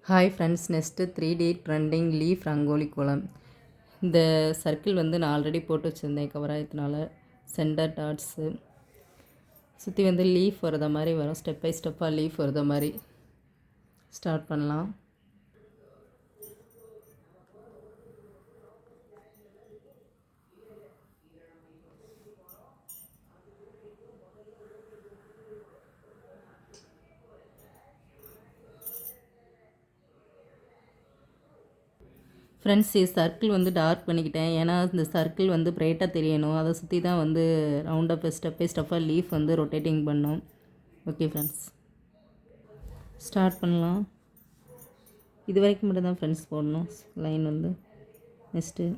Hi friends, next 3D trending leaf rangoli கோலம். இந்த circle வந்து நான் ஆல்ரெடி போட்டு வச்சுருந்தேன் கவராயத்தினால. சென்டர் டாட்ஸு சுற்றி வந்து லீஃப் வரத மாதிரி வரும். ஸ்டெப் பை ஸ்டெப்பாக லீஃப் வரத மாதிரி ஸ்டார்ட் பண்ணலாம். ஃப்ரெண்ட்ஸ், சர்க்கிள் வந்து டார்க் பண்ணிக்கிட்டேன். ஏன்னா இந்த சர்க்கிள் வந்து பிரைட்டாக தெரியணும். அதை சுற்றி தான் வந்து ரவுண்டாக ஸ்டெப் பை ஸ்டெப்பாக லீஃப் வந்து ரொட்டேட்டிங் பண்ணோம். ஓகே ஃப்ரெண்ட்ஸ், ஸ்டார்ட் பண்ணலாம். இது வரைக்கும் மட்டும் தான் ஃப்ரெண்ட்ஸ் போடணும் லைன் வந்து. நெக்ஸ்ட்டு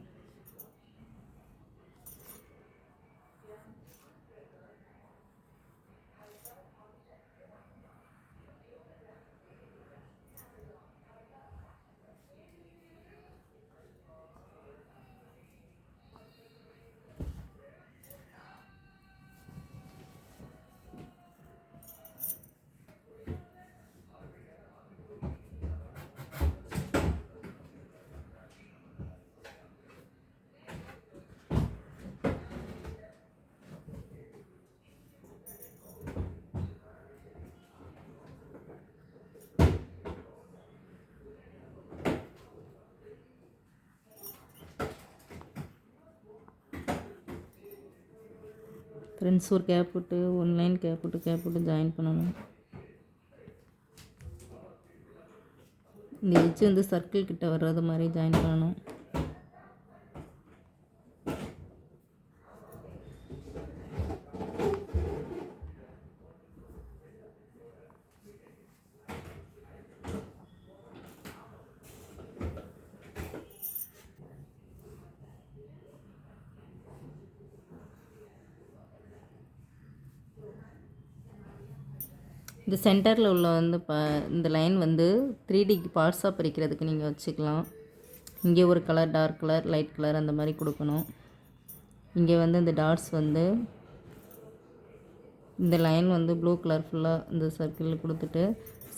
ஃப்ரெண்ட்ஸ் ஒரு கேப் விட்டு ஒன் லைன் கேப் விட்டு ஜாயின் பண்ணணும். இந்த எட்ஜ் வந்து சர்க்கிள் கிட்ட வர்றது மாதிரி ஜாயின் பண்ணணும். இந்த சென்டரில் உள்ள வந்து இந்த லைன் வந்து 3D பார்ட்ஸாக பிரிக்கிறதுக்கு நீங்கள் வச்சுக்கலாம். இங்கே ஒரு colour, dark colour, light colour அந்த மாதிரி கொடுக்கணும். இங்கே வந்து இந்த டாட்ஸ் வந்து இந்த லைன் வந்து ப்ளூ கலர் ஃபுல்லாக இந்த சர்க்கிள் கொடுத்துட்டு,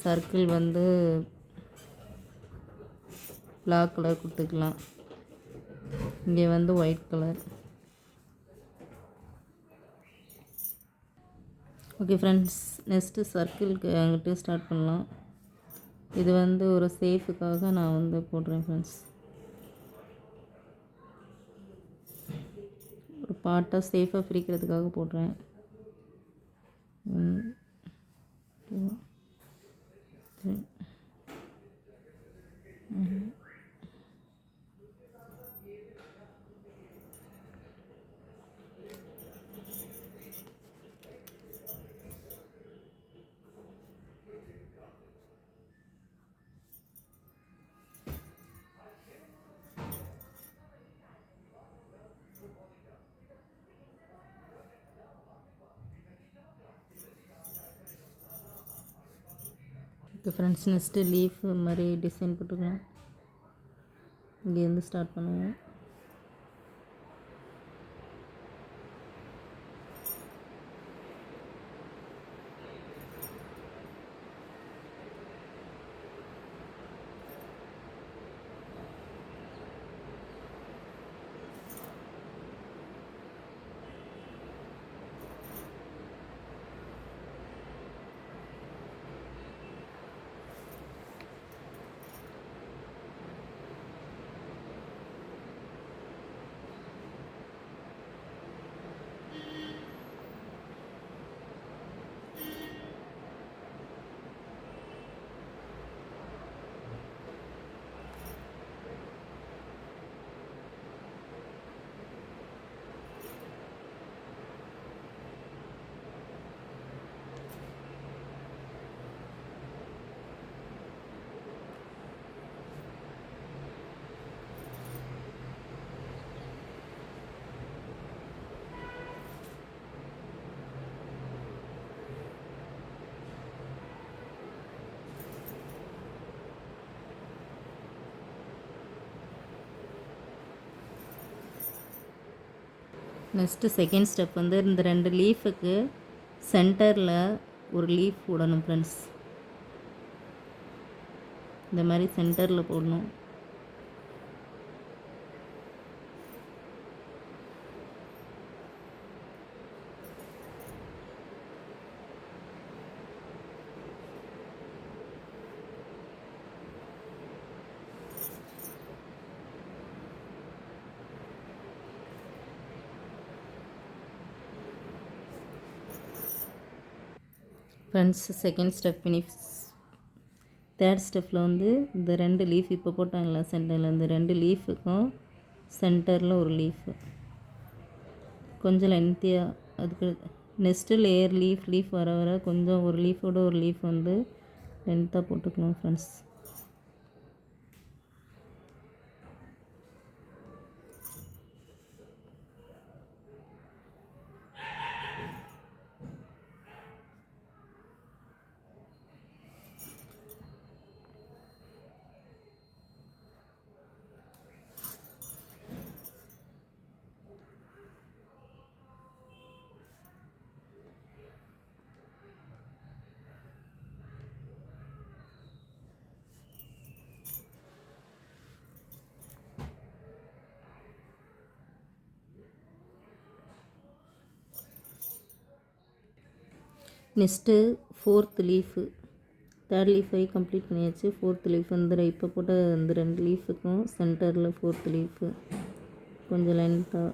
சர்க்கிள் வந்து பிளாக் கலர் கொடுத்துக்கலாம். இங்கே வந்து white colour. Okay friends, next சர்க்கிளுக்கு அங்கிட்டு ஸ்டார்ட் பண்ணலாம். இது வந்து ஒரு சேஃபுக்காக நான் வந்து போடுறேன் ஃப்ரெண்ட்ஸ். ஒரு பார்ட்டாக சேஃபாக பிரிக்கிறதுக்காக போடுறேன். 1 2 3 ஓகே ஃப்ரெண்ட்ஸ், நெக்ஸ்ட்டு லீஃப் மாதிரி டிசைன் போட்டுக்கலாம். இங்கேருந்து ஸ்டார்ட் பண்ணுவோம். நெக்ஸ்ட்டு செகண்ட் ஸ்டெப் வந்து இந்த 2 லீஃபுக்கு சென்டரில் ஒரு லீஃப் விடணும் ஃப்ரெண்ட்ஸ். இந்த மாதிரி சென்டரில் போடணும். Friends, second step finish. Third ஸ்டெப்பில் வந்து இந்த 2 லீஃப் இப்போ போட்டாங்களா சென்டரில், இந்த 2 லீஃபுக்கும் சென்டரில் ஒரு லீஃபு கொஞ்சம் லென்த்தியாக, அதுக்கு நெக்ஸ்ட்டு லேயர் லீஃப் வர வர கொஞ்சம் ஒரு லீஃபோட ஒரு லீஃப் வந்து லென்த்தாக போட்டுக்கணும் friends. Next 4th leaf, 3rd லீஃபை கம்ப்ளீட் பண்ணியாச்சு. 4th லீஃப் வந்து இப்போ போட்ட இந்த 2 லீஃபுக்கும் சென்டரில் 4th லீஃபு கொஞ்சம் லென்த்தாக.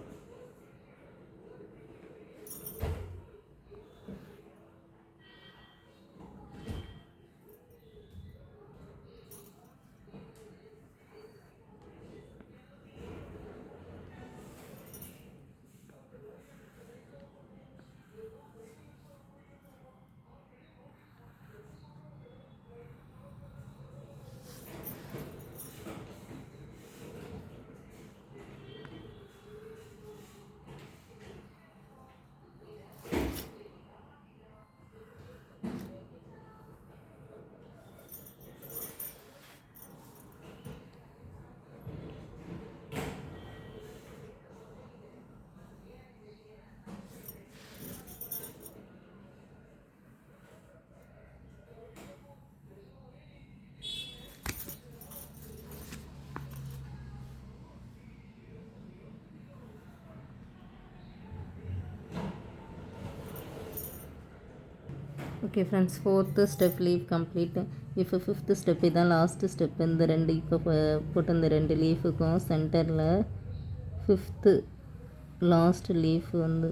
Okay friends, 4th step leaf complete. இப்போ 5th ஸ்டெப், இதான் லாஸ்ட்டு ஸ்டெப். இந்த 2 இப்போ போட்ட இந்த 2 லீஃபுக்கும் சென்டரில் 5th லாஸ்ட் லீஃப் வந்து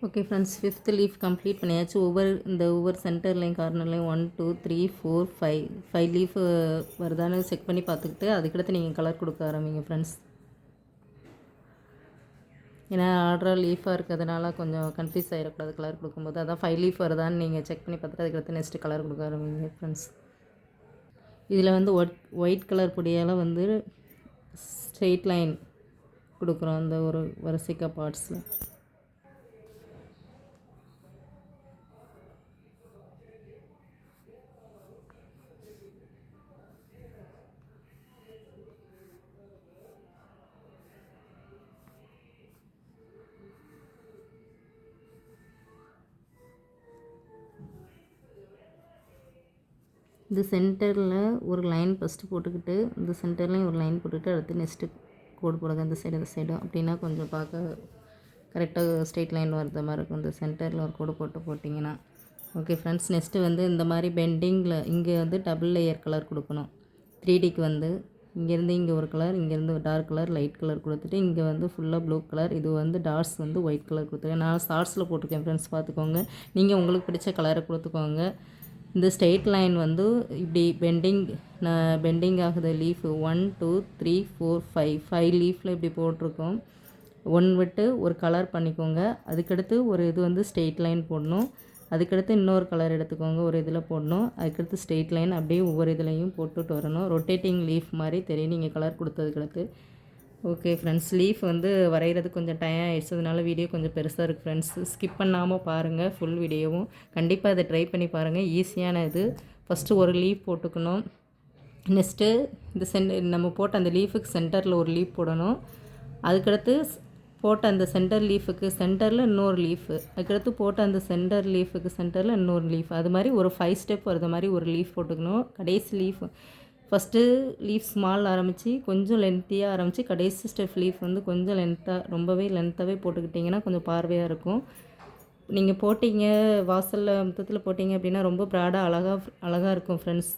okay friends, 5th leaf complete பண்ணியாச்சு. ஒவ்வொரு சென்டர்லையும் கார்னர்லையும் 1 2 3 4 5 லீஃப் வருதான்னு செக் பண்ணி பார்த்துக்கிட்டு அதுக்கடுத்து நீங்கள் கலர் கொடுக்க ஆரம்பிங்க ஃப்ரெண்ட்ஸ். ஏன்னா ஆர்டராக லீஃபாக இருக்கிறதுனால கொஞ்சம் கன்ஃபியூஸ் ஆகிடக்கூடாது கலர் கொடுக்கும்போது. அதான் 5 லீஃப் வருதான்னு நீங்கள் செக் பண்ணி பார்த்துட்டு அதுக்கடுத்து நெக்ஸ்ட்டு கலர் கொடுக்க ஆரம்பிங்க ஃப்ரெண்ட்ஸ். இதில் வந்து ஒயிட் கலர் பொடியால் வந்து ஸ்ட்ரெயிட் லைன் கொடுக்குறோம் அந்த ஒரு வரிசைக்கா பார்ட்ஸில். இந்த சென்டரில் ஒரு லைன் ஃபஸ்ட்டு போட்டுக்கிட்டு இந்த சென்டர்லேயும் ஒரு லைன் போட்டுக்கிட்டு அடுத்து நெக்ஸ்ட்டு கோடு போடுங்க இந்த சைடும் அப்படின்னா கொஞ்சம் பார்க்க கரெக்டாக ஸ்ட்ரெயிட் லைன் வரது மாதிரி இருக்கும். இந்த சென்டரில் ஒரு கோடு போட்டிங்கன்னா ஓகே ஃப்ரெண்ட்ஸ். நெக்ஸ்ட்டு வந்து இந்த மாதிரி பெண்டிங்கில் இங்கே வந்து டபுள் லேயர் கலர் கொடுக்கணும். 3Dக்கு வந்து இங்கேருந்து இங்கே ஒரு கலர், இங்கேருந்து டார்க் கலர், லைட் கலர் கொடுத்துட்டு இங்கே வந்து ஃபுல்லாக ப்ளூ கலர், இது வந்து டாட்ஸ் வந்து ஒயிட் கலர் கொடுத்துருக்கேன். நான் ஷார்ட்ஸில் போட்டிருக்கேன் ஃப்ரெண்ட்ஸ், பார்த்துக்கோங்க. நீங்கள் உங்களுக்கு பிடிச்ச கலரை கொடுத்துக்கோங்க. இந்த ஸ்ட்ரெயிட் லைன் வந்து இப்படி பெண்டிங் ஆகுது. லீஃப் 1 2 3 4 5 லீஃபில் இப்படி போட்டிருக்கோம். 1 விட்டு ஒரு கலர் பண்ணிக்கோங்க. அதுக்கடுத்து ஒரு இது வந்து ஸ்ட்ரெயிட் லைன் போடணும். அதுக்கடுத்து இன்னொரு கலர் எடுத்துக்கோங்க, ஒரு இதில் போடணும். அதுக்கடுத்து ஸ்ட்ரெயிட் லைன் அப்படியே ஒவ்வொரு இதுலையும் போட்டுட்டு வரணும். ரொட்டேட்டிங் லீஃப் மாதிரி தெரியும் நீங்கள் கலர் கொடுத்ததுக்கடுத்து. ஓகே ஃப்ரெண்ட்ஸ், லீஃப் வந்து வரைகிறது கொஞ்சம் டைம் ஆகிடுச்சு, அதனால வீடியோ கொஞ்சம் பெருசாக இருக்குது ஃப்ரெண்ட்ஸ். ஸ்கிப் பண்ணாமல் பாருங்கள் ஃபுல் வீடியோவும். கண்டிப்பாக இதை ட்ரை பண்ணி பாருங்கள், ஈஸியான இது. ஃபஸ்ட்டு ஒரு லீஃப் போட்டுக்கணும். நெக்ஸ்ட்டு இந்த நம்ம போட்ட அந்த லீஃபுக்கு சென்டரில் ஒரு லீஃப் போடணும். அதுக்கடுத்து போட்ட அந்த சென்டர் லீஃபுக்கு சென்டரில் இன்னொரு லீஃபு, அதுக்கடுத்து போட்ட அந்த சென்டர் லீஃபுக்கு சென்டரில் இன்னொரு லீஃப், அது மாதிரி ஒரு 5 ஸ்டெப் வருது மாதிரி ஒரு லீஃப் போட்டுக்கணும். கடைசி லீஃப் ஃபஸ்ட்டு லீஃப் ஸ்மால் ஆரம்பித்து கொஞ்சம் லென்த்தியாக ஆரம்பித்து கடைசி ஸ்டெப் லீஃப் வந்து கொஞ்சம் ரொம்பவே லென்த்தாகவே போட்டுக்கிட்டிங்கன்னா கொஞ்சம் பார்வையாக இருக்கும். நீங்கள் போட்டிங்க வாசலில் மொத்தத்தில் போட்டிங்க அப்படின்னா ரொம்ப ப்ராடாக அழகாக இருக்கும் ஃப்ரெண்ட்ஸ்.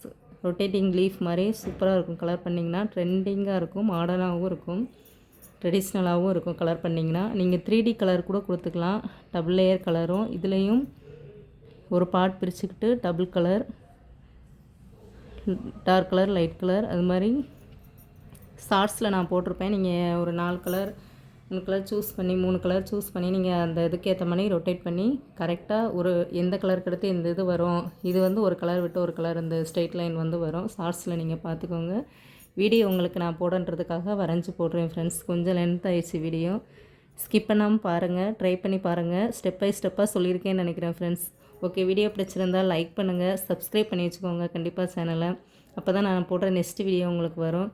ரொட்டேட்டிங் லீஃப் மாதிரி சூப்பராக இருக்கும். கலர் பண்ணிங்கன்னா ட்ரெண்டிங்காக இருக்கும், மாடர்னாகவும் இருக்கும், ட்ரெடிஷ்னலாகவும் இருக்கும். கலர் பண்ணிங்கன்னா நீங்கள் 3D கலர் கூட கொடுத்துக்கலாம். டபுள் லேயர் கலரும் இதுலேயும் ஒரு பார்ட் பிரிச்சுக்கிட்டு double colour, dark colour, light colour, அது மாதிரி ஷார்ட்ஸில் நான் போட்டிருப்பேன். நீங்கள் ஒரு 4 கலர் 3 கலர் சூஸ் பண்ணி 3 கலர் சூஸ் பண்ணி நீங்கள் அந்த இதுக்கேற்ற மாதிரி ரொட்டேட் பண்ணி கரெக்டாக ஒரு எந்த கலருக்கு அடுத்து இந்த இது வரும், இது வந்து ஒரு கலர் விட்டு ஒரு கலர் இந்த ஸ்ட்ரெயிட் லைன் வந்து வரும். ஷார்ட்ஸில் நீங்கள் பார்த்துக்கோங்க. வீடியோ உங்களுக்கு நான் போடன்றதுக்காக வரைஞ்சி போடுறேன் ஃப்ரெண்ட்ஸ். கொஞ்சம் லென்த் ஆயிடுச்சு வீடியோ, ஸ்கிப் பண்ணாமல் பாருங்கள், ட்ரை பண்ணி பாருங்கள். ஸ்டெப் பை ஸ்டெப்பாக சொல்லியிருக்கேன்னு நினைக்கிறேன் ஃப்ரெண்ட்ஸ். ஓகே, வீடியோ பிடிச்சிருந்தால் லைக் பண்ணுங்கள், சப்ஸ்கிரைப் பண்ணி வச்சுக்கோங்க கண்டிப்பாக சேனலை. அப்போ தான் நான் போடுற நெக்ஸ்ட் வீடியோ உங்களுக்கு வரும்.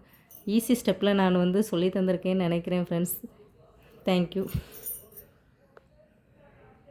ஈஸி ஸ்டெப்பில் நான் வந்து சொல்லி தந்திருக்கேன்னு நினைக்கிறேன் ஃப்ரெண்ட்ஸ். தேங்க்யூ.